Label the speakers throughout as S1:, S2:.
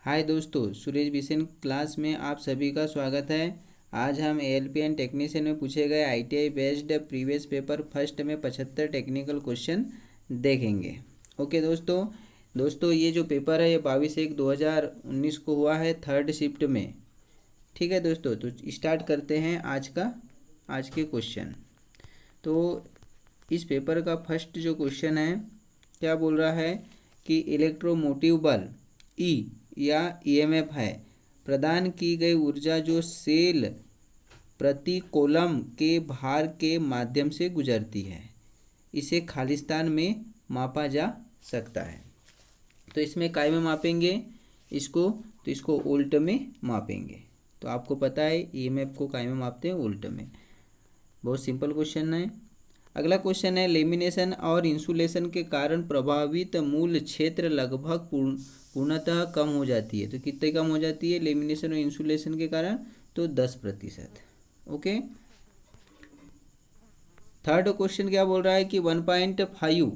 S1: हाय दोस्तों, सुरेश बिसेन क्लास में आप सभी का स्वागत है। आज हम एएलपी एंड टेक्नीशियन में पूछे गए ITI based previous paper first में 75 टेक्निकल क्वेश्चन देखेंगे। ओके दोस्तों ये जो पेपर है ये 22/1/2019 को हुआ है थर्ड शिफ्ट में। ठीक है दोस्तों, तो स्टार्ट करते हैं आज के क्वेश्चन। तो इस पेपर का फर्स्ट जो क्वेश्चन है क्या बोल रहा है कि इलेक्ट्रोमोटिव बल ई या ईएमएफ है, प्रदान की गई ऊर्जा जो सेल प्रति कॉलम के भार के माध्यम से गुजरती है, इसे खालिस्तान में मापा जा सकता है। तो इसमें काय में मापेंगे इसको, तो इसको उल्ट में मापेंगे। तो आपको पता है ईएमएफ को काय में मापते हैं, उल्ट में। बहुत सिंपल क्वेश्चन है। अगला क्वेश्चन है, लेमिनेशन और इंसुलेशन के कारण प्रभावित मूल क्षेत्र लगभग पूर्णतः कम हो जाती है। तो कितने कम हो जाती है लेमिनेशन और इंसुलेशन के कारण? तो 10%। ओके। थर्ड क्वेश्चन क्या बोल रहा है कि 1.5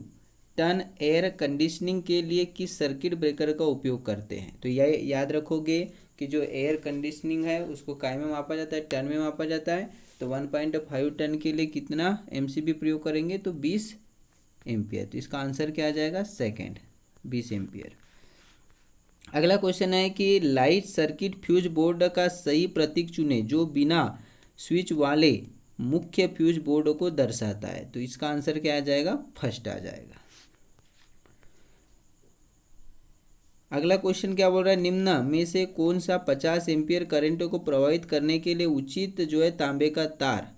S1: टन एयर कंडीशनिंग के लिए किस सर्किट ब्रेकर का उपयोग करते हैं। तो यह याद रखोगे कि जो एयर कंडीशनिंग है उसको काय में मापा जाता है, टन में मापा जाता है। तो 1.5 टन के लिए कितना एमसीबी प्रयोग करेंगे? तो 20 एम्पियर। तो इसका आंसर क्या आ जाएगा? Second, 20 ampere. अगला क्वेश्चन है कि लाइट सर्किट फ्यूज बोर्ड का सही प्रतीक चुने जो बिना स्विच वाले मुख्य फ्यूज बोर्ड को दर्शाता है। तो इसका आंसर क्या आ जाएगा? फर्स्ट आ जाएगा। अगला क्वेश्चन क्या बोल रहा है, निम्न में से कौन सा 50 एम्पियर करंट को प्रवाहित करने के लिए उचित जो है तांबे का तार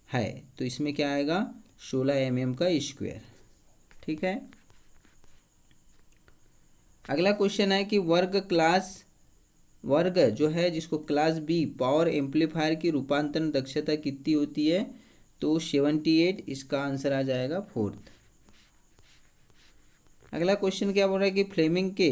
S1: है। तो इसमें क्या आएगा? 16 mm का स्क्वायर। ठीक है। अगला क्वेश्चन है कि वर्ग जो है जिसको क्लास बी पावर एम्पलीफायर की रूपांतरण दक्षता कितनी होती है? तो 78। इसका आंसर आ जाएगा फोर्थ। अगला क्वेश्चन क्या बोल रहा है कि फ्लेमिंग के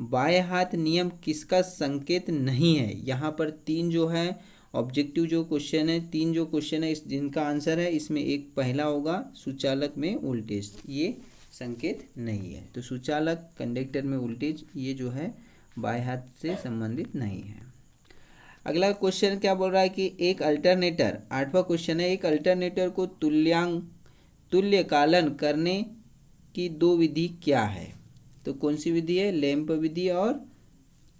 S1: बाएं हाथ नियम किसका संकेत नहीं है। यहाँ पर तीन जो है ऑब्जेक्टिव जो क्वेश्चन है, तीन जो क्वेश्चन है जिनका आंसर है, इसमें एक पहला होगा सुचालक में वोल्टेज, ये संकेत नहीं है। तो सुचालक कंडक्टर में वोल्टेज ये जो है बाएं हाथ से संबंधित नहीं है। अगला क्वेश्चन क्या बोल रहा है कि एक अल्टरनेटर, 8वां क्वेश्चन है, एक अल्टरनेटर को तुल्यकालन करने की दो विधि क्या है। तो कौन सी विधि है? लैंप विधि और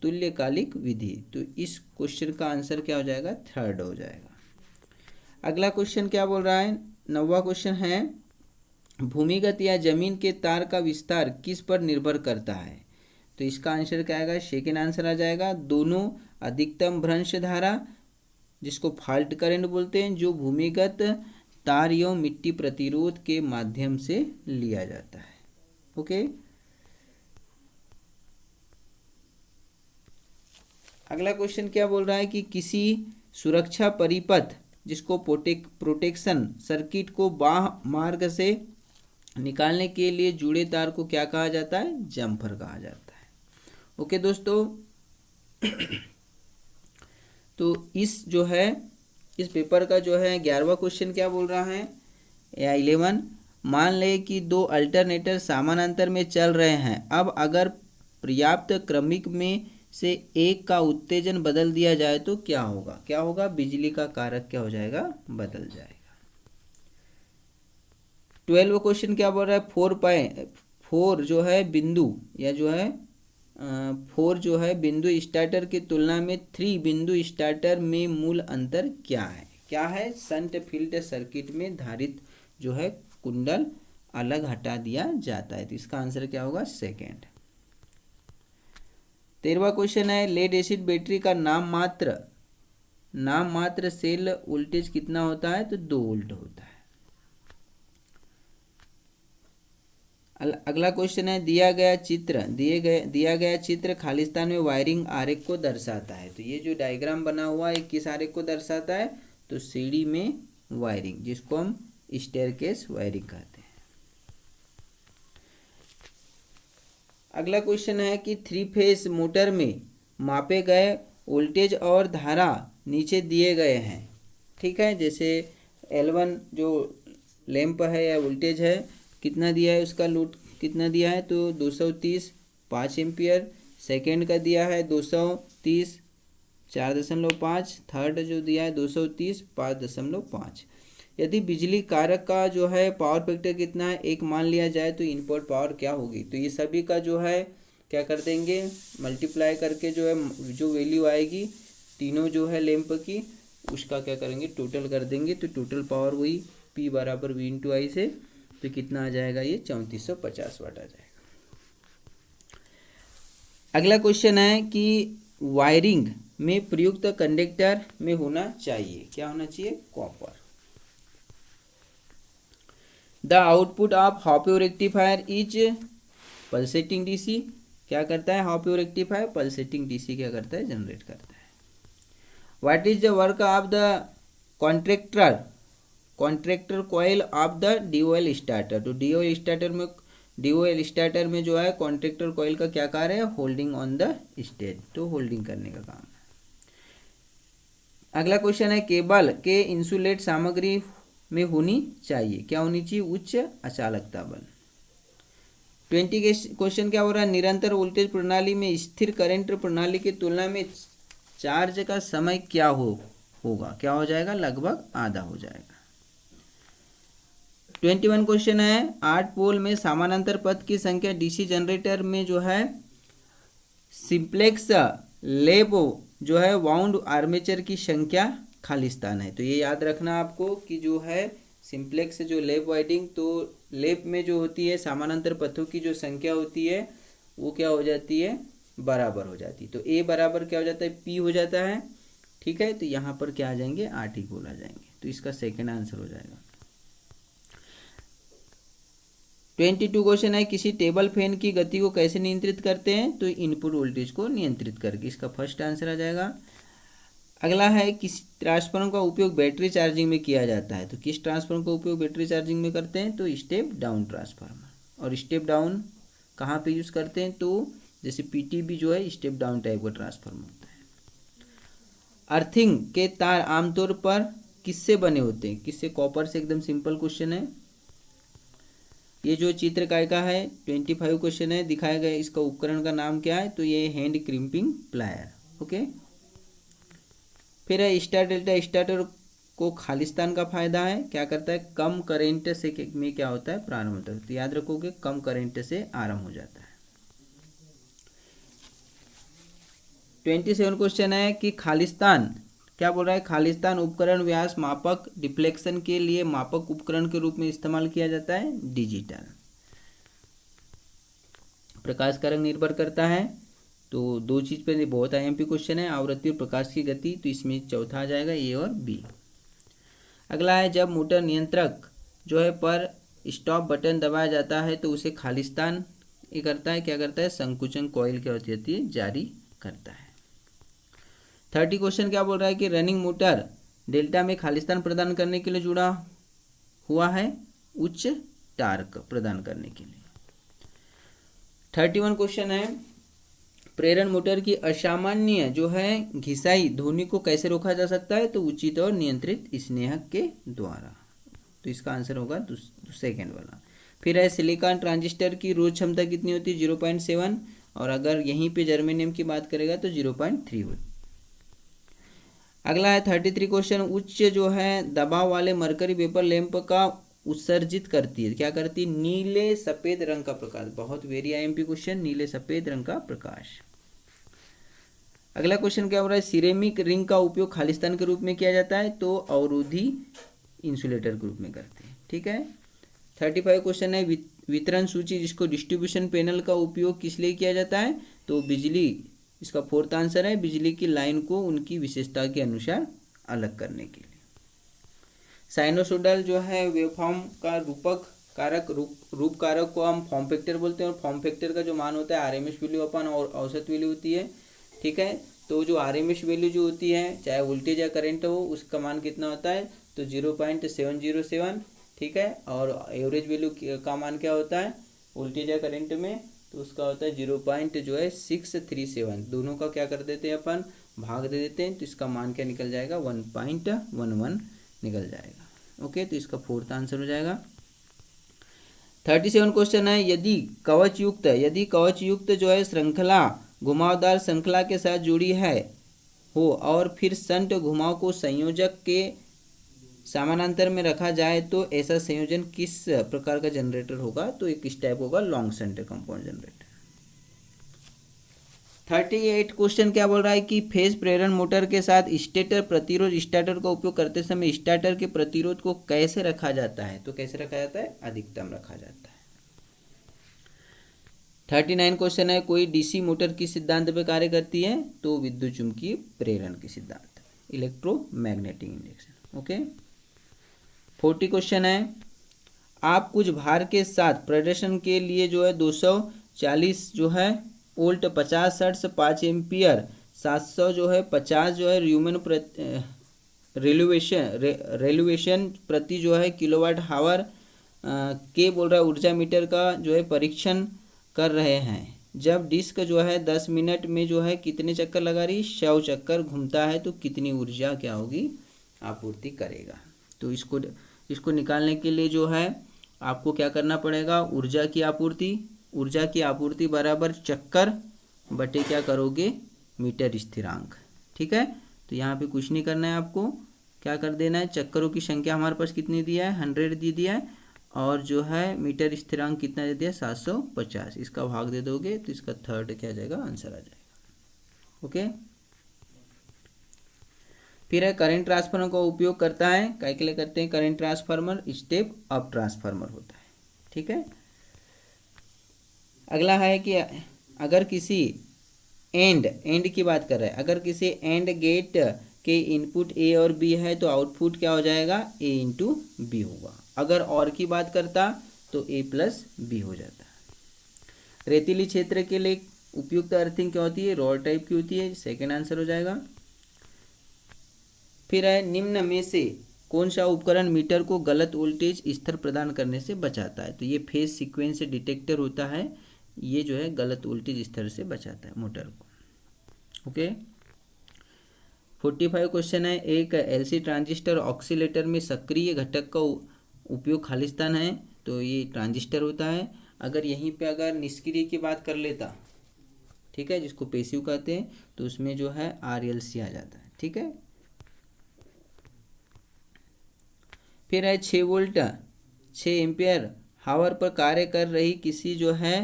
S1: तुल्यकालिक विधि। तो इस क्वेश्चन का आंसर क्या हो जाएगा? थर्ड हो जाएगा। अगला क्वेश्चन क्या बोल रहा है, 9वां क्वेश्चन है, भूमिगत या जमीन के तार का विस्तार किस पर निर्भर करता है। तो इसका आंसर क्या आएगा? सेकेंड आंसर आ जाएगा। दोनों अधिकतम भ्रंश धारा जिसको फॉल्ट करंट बोलते हैं, जो भूमिगत तार एवं मिट्टी प्रतिरोध के माध्यम से लिया जाता है। ओके। अगला क्वेश्चन क्या बोल रहा है कि किसी सुरक्षा परिपथ जिसको प्रोटेक्शन सर्किट को बाह्य मार्ग से निकालने के लिए जुड़े तार को क्या कहा जाता है? जम्फर कहा जाता है। ओके दोस्तों, तो इस पेपर का जो है 11वां क्वेश्चन क्या बोल रहा है या 11, मान ले कि दो अल्टरनेटर समानांतर में चल रहे हैं। अब अगर पर्याप्त क्रमिक में से एक का उत्तेजन बदल दिया जाए तो क्या होगा? क्या होगा? बिजली का कारक क्या हो जाएगा? बदल जाएगा। 12वां क्वेश्चन क्या बोल रहा है, 4 जो है बिंदु या जो है 4 जो है बिंदु स्टार्टर की तुलना में 3 बिंदु स्टार्टर में मूल अंतर क्या है? क्या है? शंट फील्ड सर्किट में धारित जो है कुंडल अलग हटा दिया जाता है। तो इसका आंसर क्या होगा? सेकेंड। 13वां क्वेश्चन है, लेड एसिड बैटरी का नाम मात्र सेल वोल्टेज कितना होता है? तो 2 वोल्ट होता है। अगला क्वेश्चन है, दिया गया चित्र खालिस्तान में वायरिंग आरेख को दर्शाता है। तो ये जो डायग्राम बना हुआ है किस आरेख को दर्शाता है? तो सीढ़ी में वायरिंग, जिसको हम स्टेयरकेस वायरिंग कहते हैं। अगला क्वेश्चन है कि 3 फेज मोटर में मापे गए वोल्टेज और धारा नीचे दिए गए हैं। ठीक है, जैसे L1 जो लैंप है या वोल्टेज है कितना दिया है, उसका लोड कितना दिया है? तो 230 5 एम्पियर। सेकेंड का दिया है 230 4.5, थर्ड जो दिया है 230 5.5। यदि बिजली कारक का जो है पावर फैक्टर कितना है, एक मान लिया जाए तो इनपुट पावर क्या होगी, तो ये सभी का जो है क्या कर देंगे, मल्टीप्लाई करके जो है जो वैल्यू आएगी तीनों जो है लैंप की, उसका क्या करेंगे, टोटल कर देंगे। तो टोटल पावर वही P बराबर V इंटू आई से, तो कितना आ जाएगा, ये 3450 वाट आ जाएगा। अगला क्वेश्चन है कि वायरिंग में प्रयुक्त कंडक्टर में होना चाहिए, क्या होना चाहिए, copper. The output of half wave rectifier is pulsating DC, क्या करता है half wave rectifier, pulsating DC क्या करता है, जनरेट करता है। What is the work of the contractor coil of the DOL starter, तो DOL स्टार्टर में जो है कॉन्ट्रैक्टर कॉइल का क्या कार्य है, होल्डिंग ऑन द स्टेज, तो होल्डिंग करने का काम है। अगला क्वेश्चन है केबल के इंसुलेट सामग्री में होनी चाहिए, क्या होनी चाहिए, उच्च अचालकता बल। 20 के क्वेश्चन क्या हो रहा है, निरंतर वोल्टेज प्रणाली में स्थिर करंट प्रणाली की तुलना में चार्ज का समय क्या होगा, क्या हो जाएगा, लगभग आधा हो जाएगा। 21 क्वेश्चन है 8 पोल में समानांतर पथ की संख्या डीसी जनरेटर में जो है सिंप्लेक्स लैप जो है वाउंड आर्मेचर की संख्या खालिस्तान है। तो ये याद रखना आपको कि जो है सिंप्लेक्स जो लैप वाइंडिंग, तो लैप में जो होती है समानांतर पथों की जो संख्या होती है वो क्या हो जाती है, बराबर हो जाती है। तो A बराबर क्या हो जाता है, P हो जाता है, ठीक है। तो यहाँ पर क्या आ जाएंगे, 8 इक्वल आ जाएंगे, तो इसका सेकंड आंसर हो जाएगा। 22 क्वेश्चन है किसी टेबल फैन की गति को कैसे नियंत्रित करते हैं, तो इनपुट वोल्टेज को नियंत्रित करके, इसका फर्स्ट आंसर आ जाएगा। अगला है किस ट्रांसफार्मर का उपयोग बैटरी चार्जिंग में किया जाता है, तो किस ट्रांसफार्मर का उपयोग बैटरी चार्जिंग में करते हैं, तो स्टेप डाउन ट्रांसफार्मर। और स्टेप डाउन कहाँ पे यूज़ करते हैं, तो जैसे PTB जो है स्टेप डाउन टाइप का ट्रांसफार्मर होता है। अर्थिंग के तार आमतौर पर किससे बने होते हैं, किससे, कॉपर से, एकदम सिंपल क्वेश्चन है। ये जो चित्र काय का है 25 क्वेश्चन है, दिखाया गया इसका उपकरण का नाम क्या है, तो ये हैंड क्रिम्पिंग प्लायर, ओके। फिर है स्टार डेल्टा स्टार्टर को खालिस्तान का फायदा है, क्या करता है, कम करंट से में क्या होता है, प्रारंभ होता है। तो याद रखोगे कम करंट से आरंभ हो जाता है। 27 क्वेश्चन है कि खालिस्तान क्या बोल रहा है, खालिस्तान उपकरण व्यास मापक डिफ्लेक्शन के लिए मापक उपकरण के रूप में इस्तेमाल किया जाता है, डिजिटल। प्रकाश का रंग निर्भर करता है, तो दो चीज पे बहुत IMP क्वेश्चन है, आवृत्ति और प्रकाश की गति, तो इसमें चौथा आ जाएगा A और B। अगला है जब मोटर नियंत्रक जो है पर स्टॉप बटन दबाया जाता है तो उसे खालिस्तान ये करता है, क्या करता है, संकुचन कॉइल क्या होती है, जारी करता है। 30 क्वेश्चन क्या बोल रहा है कि रनिंग मोटर डेल्टा में खालिस्तान प्रदान करने के लिए जुड़ा हुआ है, उच्च टार्क प्रदान करने के लिए। 31 क्वेश्चन है प्रेरण मोटर की असामान्य जो है घिसाई ध्वनि को कैसे रोका जा सकता है, तो उचित और नियंत्रित स्नेहक के द्वारा। तो इसका आंसर होगा सेकेंड वाला। फिर है सिलिकॉन ट्रांजिस्टर की रोध क्षमता कितनी होती है, 0.7, और अगर यहीं पे जर्मेनियम की बात करेगा तो 0.3 होती। अगला है 33 क्वेश्चन उच्च जो है दबाव वाले मरकरी वेपर लैंप का उत्सर्जित करती है, क्या करती है, नीले सफेद रंग का प्रकाश। बहुत वेरी IMP क्वेश्चन, नीले सफेद रंग का प्रकाश। अगला क्वेश्चन क्या हो रहा है, सिरेमिक रिंग का उपयोग खालिस्तान के रूप में किया जाता है, तो अवरोधी इंसुलेटर के रूप में करते हैं, ठीक है। 35 क्वेश्चन है वितरण सूची जिसको डिस्ट्रीब्यूशन पैनल का उपयोग किस लिए किया जाता है, तो बिजली, इसका फोर्थ आंसर है बिजली की लाइन को उनकी विशेषता के अनुसार अलग करने के लिए। साइनोसोडल जो है वेवफॉर्म का रूप कारक को हम फॉर्म फैक्टर बोलते हैं, और फॉर्म फैक्टर का जो मान होता है RMS वैल्यू अपन और औसत वैल्यू होती है, ठीक है। तो जो RMS वैल्यू जो होती है चाहे वोल्टेज या करंट हो उसका मान कितना होता है, तो 0.707, ठीक है। और एवरेज वैल्यू का मान क्या होता है वोल्टेज या करंट में, तो उसका होता है 0.637। दोनों का क्या कर देते हैं अपन, भाग दे देते हैं, तो इसका मान क्या निकल जाएगा, 1.11 निकल जाएगा, ओके। तो इसका फोर्थ आंसर हो जाएगा। 37 क्वेश्चन है यदि कवच युक्त जो है श्रृंखला घुमावदार श्रृंखला के साथ जुड़ी है हो और फिर शंट घुमाव को संयोजक के समानांतर में रखा जाए तो ऐसा संयोजन किस प्रकार का जनरेटर होगा? तो एक इस टाइप होगा, long shunt compound generator. 38 question क्या बोल रहा है कि फेज प्रेरण मोटर के साथ स्टेटर प्रतिरोध स्टार्टर का उपयोग करते समय स्टार्टर के प्रतिरोध को कैसे रखा जाता है? तो कैसे रखा जाता है? अधिकतम रखा जाता है। 39 क्वेश्चन है कोई डीसी मोटर किस सिद्धांत पर कार्य करती है? तो विद्युत चुंबकीय प्रेरण के सिद्धांत, इलेक्ट्रोमैग्नेटिक इंडक्शन। ओके। 40 क्वेश्चन है आप कुछ भार के साथ प्रदर्शन के लिए जो है 240 जो है वोल्ट 50 हर्ट्ज 5 एम्पियर 700 जो है 50 जो है र्यूमन रेलुवेशन प्रति जो है किलोवाट हावर के बोल रहा है ऊर्जा मीटर का जो है परीक्षण कर रहे हैं। जब डिस्क जो है 10 मिनट में जो है कितने चक्कर लगा रही? 100 चक्कर घूमता है तो कितनी ऊर्जा क्या होगी? आपूर्ति करेगा। तो इसको निकालने के लिए जो है आपको क्या करना पड़ेगा? ऊर्जा की आपूर्ति बराबर चक्कर बटे क्या करोगे? मीटर स्थिरांक। ठीक है, तो यहाँ पे कुछ नहीं करना है, आपको क्या कर देना है? चक्करों की संख्या हमारे पास कितनी दिया है? 100 दे दिया है और जो है मीटर स्थिरांक कितना दे दिया? 750। इसका भाग दे दोगे तो इसका थर्ड क्या आ जाएगा? आंसर आ जाएगा। ओके। फिर है करंट ट्रांसफार्मर का उपयोग करता है, क्या के लिए करते हैं? Current transformer step up transformer होता है। ठीक है। अगला है कि अगर किसी एंड की बात कर रहे हैं, अगर किसी एंड गेट के इनपुट ए और बी है तो आउटपुट क्या हो जाएगा? ए इंटू बी होगा। अगर और की बात करता तो ए प्लस बी हो जाता। रेतीली क्षेत्र के लिए उपयुक्त अर्थिंग क्या होती है? रॉड टाइप की होती है। सेकेंड आंसर हो जाएगा। फिर है निम्न में से कौन सा उपकरण मीटर को गलत वोल्टेज स्तर प्रदान करने से बचाता है? तो ये फेज सीक्वेंस डिटेक्टर होता है, ये जो है गलत वोल्टेज स्तर से बचाता है मोटर को। ओके। 45 क्वेश्चन है एक एलसी ट्रांजिस्टर ऑक्सीलेटर में सक्रिय घटक का उपयोग खालिस्तान है, तो ये ट्रांजिस्टर होता है। अगर यहीं पे अगर निष्क्रिय की बात कर लेता, ठीक है, जिसको पैसिव कहते हैं, तो उसमें जो है आरएलसी आ जाता है। ठीक है। फिर है 6 वोल्ट 6 एम्पियर हावर पर कार्य कर रही किसी जो है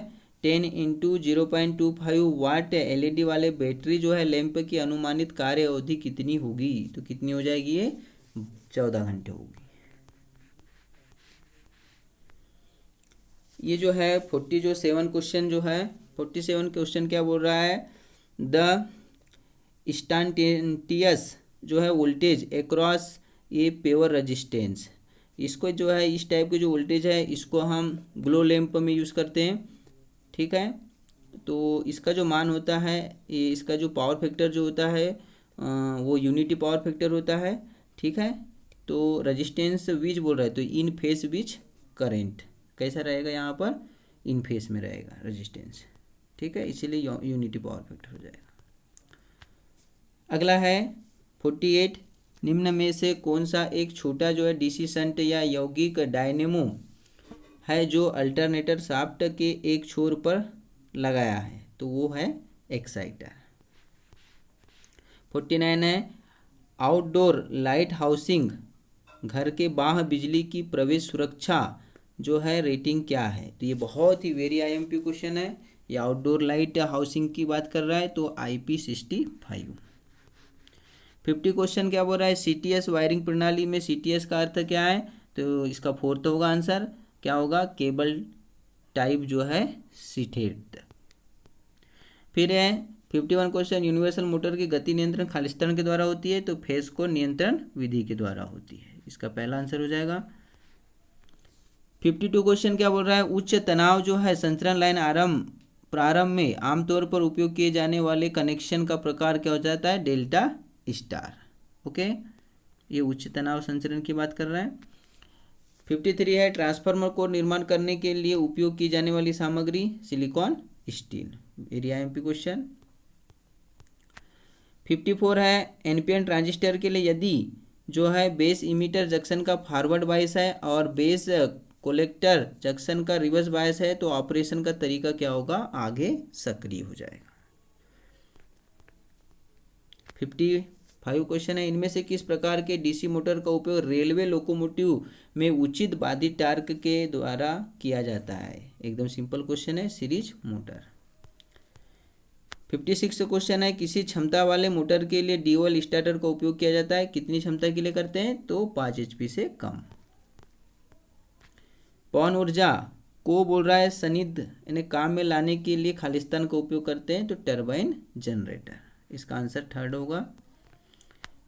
S1: 10 इंटू 0.25 वाट एलईडी वाले बैटरी जो है लैंप की अनुमानित कार्य अवधि कितनी होगी? तो कितनी हो जाएगी? ये 14 घंटे होगी। ये जो है 47 क्वेश्चन जो है 47 क्वेश्चन क्या बोल रहा है? द इंस्टेंटेनियस जो है वोल्टेज अक्रॉस ये पेवर रेजिस्टेंस, इसको जो है इस टाइप के जो वोल्टेज है इसको हम ग्लो लैंप में यूज़ करते हैं। ठीक है। तो इसका जो मान होता है, ये इसका जो पावर फैक्टर जो होता है वो यूनिटी पावर फैक्टर होता है। ठीक है। तो रेजिस्टेंस विच बोल रहा है, तो इन फेस विच करेंट कैसा रहेगा? यहाँ पर इन फेस में रहेगा रेजिस्टेंस। ठीक है, इसीलिए यूनिटी पावर फैक्टर हो जाएगा। अगला है 48 निम्न में से कौन सा एक छोटा जो है डीसी शंट या यौगिक डायनेमो है जो अल्टरनेटर शाफ्ट के एक छोर पर लगाया है? तो वो है एक्साइटर। 49 है आउटडोर लाइट हाउसिंग घर के बाहर बिजली की प्रवेश सुरक्षा जो है रेटिंग क्या है? तो ये बहुत ही वेरी आईएमपी क्वेश्चन है। ये आउटडोर लाइट हाउसिंग की बात कर रहा है, तो IP65। 50 क्वेश्चन क्या बोल रहा है? सीटीएस वायरिंग प्रणाली में सीटीएस का अर्थ क्या है? तो इसका फोर्थ होगा आंसर, क्या होगा? केबल टाइप जो है सीटेड। फिर है 51 क्वेश्चन यूनिवर्सल मोटर की गति नियंत्रण खालिस्तान के द्वारा होती है, तो फेज को नियंत्रण विधि के द्वारा होती है। इसका पहला आंसर हो जाएगा। 52 क्वेश्चन क्या बोल रहा है? उच्च तनाव जो है संचरण लाइन प्रारंभ में आमतौर पर उपयोग किए जाने वाले कनेक्शन का प्रकार क्या हो जाता है? Delta star. ओके, ये उच्च तनाव संचरण की बात कर रहा है। 53 है ट्रांसफार्मर को निर्माण करने के लिए उपयोग की जाने वाली सामग्री silicon steel. Very IMP question. 54 है एनपीएन ट्रांजिस्टर के लिए यदि जो है बेस इमीटर जंक्शन का फॉरवर्ड बायस है और बेस कलेक्टर जंक्शन का रिवर्स बायस है, तो ऑपरेशन का तरीका क्या होगा? आगे सक्रिय हो जाएगा। 55 क्वेश्चन है, इनमें से किस प्रकार के डीसी मोटर का उपयोग रेलवे लोकोमोटिव में उचित बाधित टार्क के द्वारा किया जाता है? एकदम सिंपल क्वेश्चन है, सीरीज मोटर। 56 क्वेश्चन है, किसी क्षमता वाले मोटर के लिए ड्यूअल स्टार्टर का उपयोग किया जाता है? कितनी क्षमता के लिए करते हैं? तो 5 HP से कम। पवन ऊर्जा को बोल रहा है सनिध इन्हें काम में लाने के लिए खालिस्तान का उपयोग करते हैं? तो टरबाइन जनरेटर, इसका आंसर थर्ड होगा।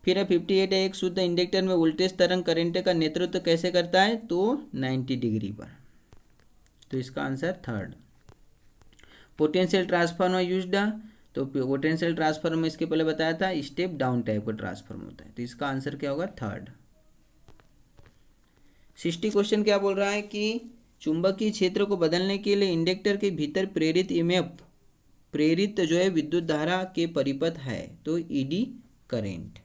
S1: फिर है 58 है, एक शुद्ध इंडक्टर में वोल्टेज तरंग करंट का नेतृत्व कैसे करता है? तो 90 डिग्री पर, तो इसका answer third. Potential transformer used, तो पोटेंशियल ट्रांसफार्मर में इसके पहले बताया था स्टेप डाउन टाइप का ट्रांसफार्मर होता है, तो इसका आंसर क्या होगा? थर्ड। 60 क्वेश्चन क्या बोल रहा है कि चुंबकीय क्षेत्र को बदलने के लिए इंडक्टर के भीतर प्रेरित ईएमएफ प्रेरित जो है विद्युत धारा के परिपथ है? तो ईडी करेंट,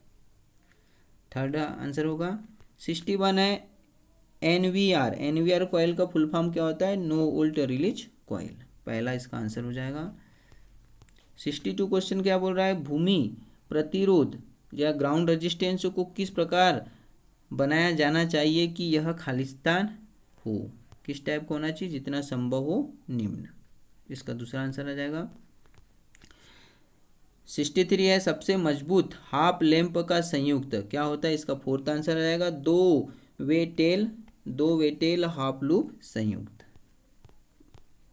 S1: थर्ड आंसर होगा। 61 है, एनवीआर कॉइल का फुल फॉर्म क्या होता है? नो वोल्ट रिलीज कॉइल, पहला इसका आंसर हो जाएगा। 62 क्वेश्चन क्या बोल रहा है? भूमि प्रतिरोध या ग्राउंड रेजिस्टेंस को किस प्रकार बनाया जाना चाहिए कि यह खालिस्तान हो? किस टाइप का होना चाहिए? जितना संभव हो निम्न, इसका दूसरा आंसर आ जाएगा। 63 है, सबसे मजबूत हाफ लैंप का संयुक्त क्या होता है? इसका फोर्थ आंसर आ जाएगा। दो वे टेल हाफ लूप संयुक्त,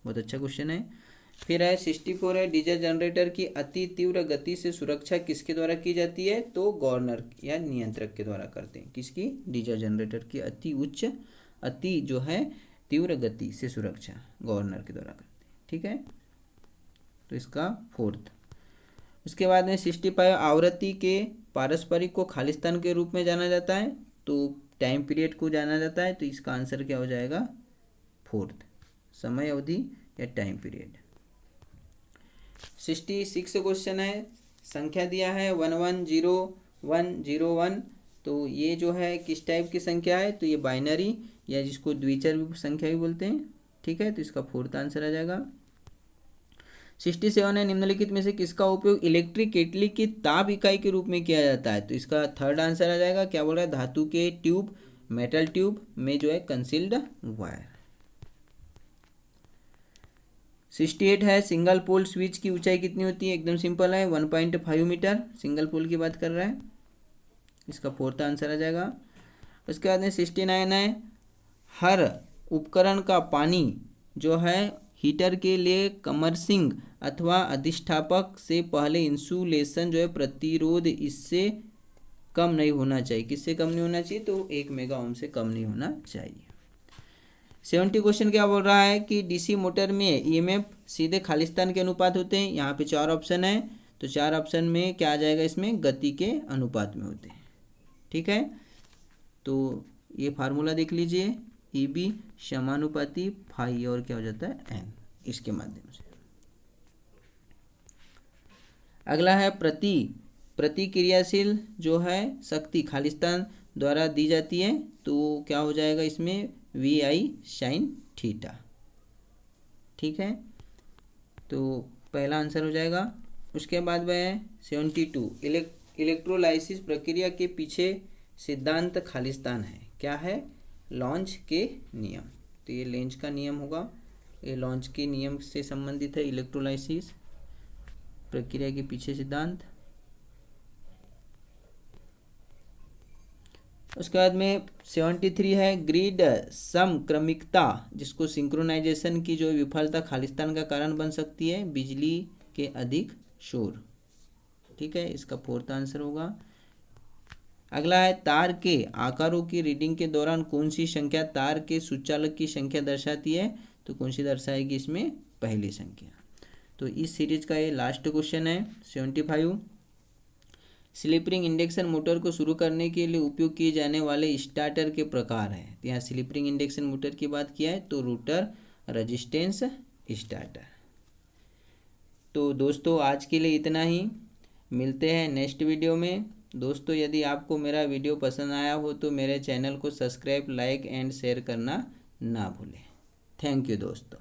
S1: बहुत अच्छा क्वेश्चन है। फिर है 64 है, डीजल जनरेटर की अति तीव्र गति से सुरक्षा किसके द्वारा की जाती है? तो गवर्नर या नियंत्रक के द्वारा करते हैं। किसकी? डीजल जनरेटर की अति जो है तीव्र गति से सुरक्षा गवर्नर के द्वारा करते हैं, ठीक है, तो इसका फोर्थ। उसके बाद में 65 आवृत्ति के पारस्परिक को खालिस्तान के रूप में जाना जाता है? तो टाइम पीरियड को जाना जाता है, तो इसका आंसर क्या हो जाएगा? फोर्थ, समय अवधि या टाइम पीरियड। 66 क्वेश्चन है, संख्या दिया है 110101, तो ये जो है किस टाइप की संख्या है? तो ये बाइनरी या जिसको द्विचर संख्या भी बोलते हैं, ठीक है, तो इसका फोर्थ आंसर आ जाएगा। 67 है, निम्नलिखित में से किसका उपयोग इलेक्ट्रिक केटली की ताप इकाई के रूप में किया जाता है? तो इसका थर्ड आंसर आ जाएगा। क्या बोल रहा है? धातु के ट्यूब, मेटल ट्यूब में जो है कंसील्ड वायर। 68 है, सिंगल पोल स्विच की ऊंचाई कितनी होती है? एकदम सिंपल है, 1.5 मीटर, सिंगल पोल की बात कर रहा है, इसका फोर्थ आंसर आ जाएगा। उसके बाद में 69 है, हर उपकरण का पानी जो है हीटर के लिए कमर्सिंग अथवा अधिष्ठापक से पहले इंसुलेशन जो है प्रतिरोध इससे कम नहीं होना चाहिए। किससे कम नहीं होना चाहिए? तो 1 मेगा ओम से कम नहीं होना चाहिए। 70 क्वेश्चन क्या बोल रहा है कि डीसी मोटर में ईएमएफ सीधे खालिस्तान के अनुपात होते हैं? यहाँ पे 4 ऑप्शन है, तो 4 ऑप्शन में क्या आ जाएगा? इसमें गति के अनुपात में होते हैं, ठीक है, तो ये फार्मूला देख लीजिए, ईबी समानुपाती फाई और क्या हो जाता है? एन, इसके माध्यम से। अगला है प्रतिक्रियाशील जो है शक्ति खालिस्तान द्वारा दी जाती है, तो क्या हो जाएगा इसमें? वी आई साइन थीटा, ठीक है, तो पहला आंसर हो जाएगा। उसके बाद वह है 72 इलेक्ट्रोलाइसिस प्रक्रिया के पीछे सिद्धांत खालिस्तान है? क्या है? लॉन्च के नियम, तो ये लेंज का नियम होगा, ये लॉन्च के नियम से संबंधित है इलेक्ट्रोलाइसिस प्रक्रिया के पीछे सिद्धांत। उसके बाद में 73 है, ग्रिड समक्रमिकता जिसको सिंक्रोनाइजेशन की जो विफलता खालिस्तान का कारण बन सकती है? बिजली के अधिक शोर, ठीक है, इसका फोर्थ आंसर होगा। अगला है, तार के आकारों की रीडिंग के दौरान कौन सी संख्या तार के सुचालक की संख्या दर्शाती है? तो कौन सी दर्शाएगी इसमें? पहली संख्या। तो इस सीरीज का ये लास्ट क्वेश्चन है 75। स्लिप रिंग इंडक्शन मोटर को शुरू करने के लिए उपयोग किए जाने वाले स्टार्टर के प्रकार हैं? तो यहाँ स्लिप रिंग इंडक्शन मोटर की बात किया है, तो रोटर रेजिस्टेंस स्टार्टर। तो दोस्तों आज के लिए इतना ही, मिलते हैं नेक्स्ट वीडियो में। दोस्तों यदि आपको मेरा वीडियो पसंद आया हो तो मेरे चैनल को सब्सक्राइब, लाइक एंड शेयर करना ना भूलें। थैंक यू दोस्तों।